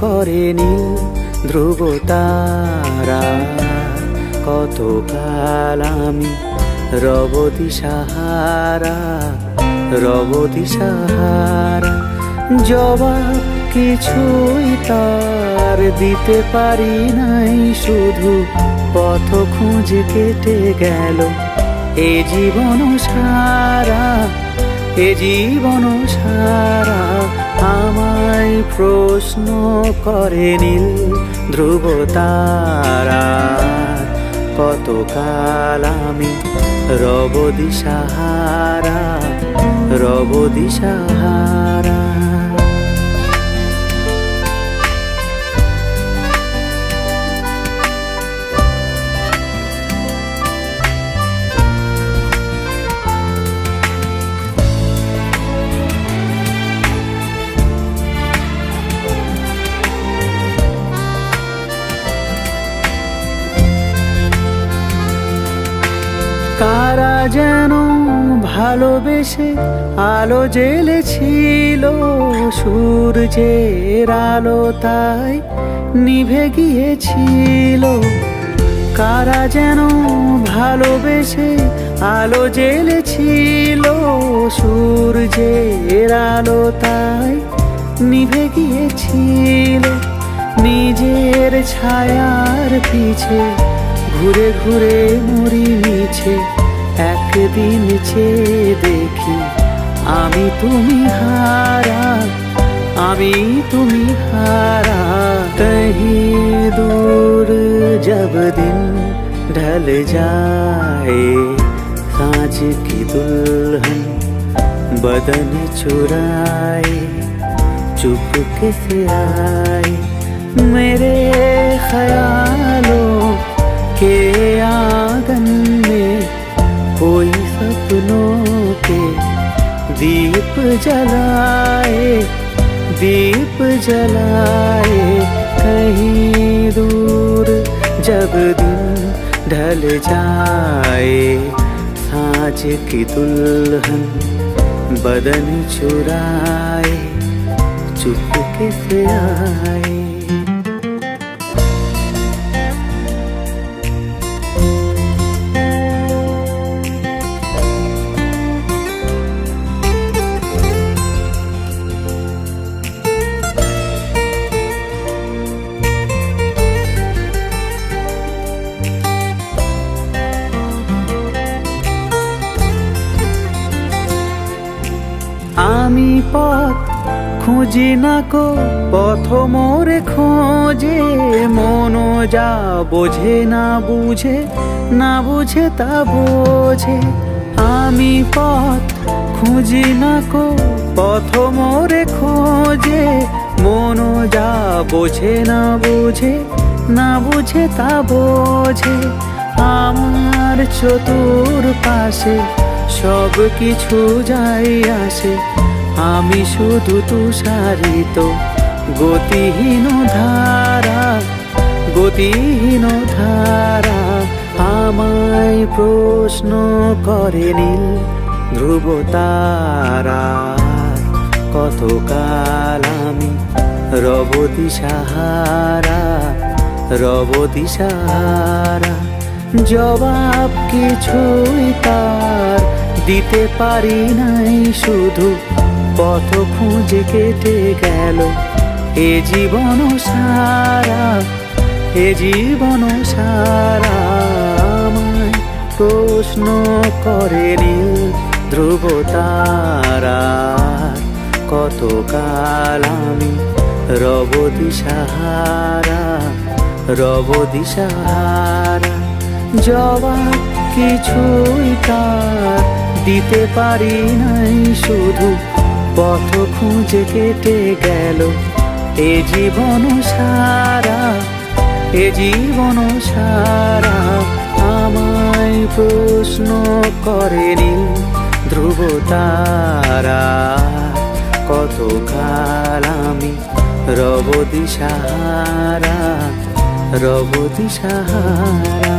করে নীল ধ্রুব তারা। কতকাল আমি রব দিশাহারা, রব দিশাহারা। জবাব কিছুই তার দিতে পারি নাই, শুধু পথ খুঁজে কেটে গেল এ জীবন সারা, এ জীবন সারা। আমায় প্রশ্ন করে নীল ধ্রুব তারা। কতকাল আমি রব দিশাহারা, রব দিশাহারা। কারা যেন ভালোবেসে আলো জ্বেলেছিল, সূর্যের আলো তাই নিভে গিয়েছিল। কারা যেন ভালোবেসে আলো জ্বেলেছিল, সূর্যের আলো তাই নিভে গিয়েছিল। নিজের ছায়ার পিছে ঘুরে ঘুরে মরি মিছে, একদিন চেয়ে দেখি আমি তুমি হারা, আমি তুমি হারা। कहीं दूर जब दिन ढल जाए, साँझ की दुल्हन बदन चुराए, चुपके से आए मेरे ख्यालों के आंगन में। कोई सपनों के दीप जलाए, दीप जलाए। कहीं दूर जब दिन ढल जाए, साँझ की दुल्हन बदन चुराए, चुपके से आए। আমি পথ খুঁজি না কো, পথ মোরে খোঁজে। মনো যা বোঝে না বুঝে, না বুঝে তা বোঝে। আমি পথ খুঁজি না কো, পথ মোরে খোঁজে। মনো যা বোঝে না বুঝে, না বুঝে তা বোঝে। আমার চতুর পাশে সব কিছু যাই আসে, আমি শুধু তুষারিত গতিহীন ধারা, গতিহীন ধারা। আমায় প্রশ্ন করে নীল ধ্রুব তারা। কতকাল আমি রব দিশাহারা, রব দিশাহারা। জবাব কিছুই তার দিতে পারি নাই, শুধু পথ খুঁজে কেটে গেল এ জীবন সারা, এ জীবন সারা। আমায় প্রশ্ন করে নীল ধ্রুব তারা। কতকাল আমি রব দিশাহারা, রব দিশাহারা। জবাব কিছুই তার দিতে পারি নাই, শুধু পথ খুঁজে কেটে গেল এ জীবন সারা, এ জীবন সারা। আমায় প্রশ্ন করে নীল ধ্রুব তারা। কতকাল আমি রব দিশাহারা, রব দিশাহারা।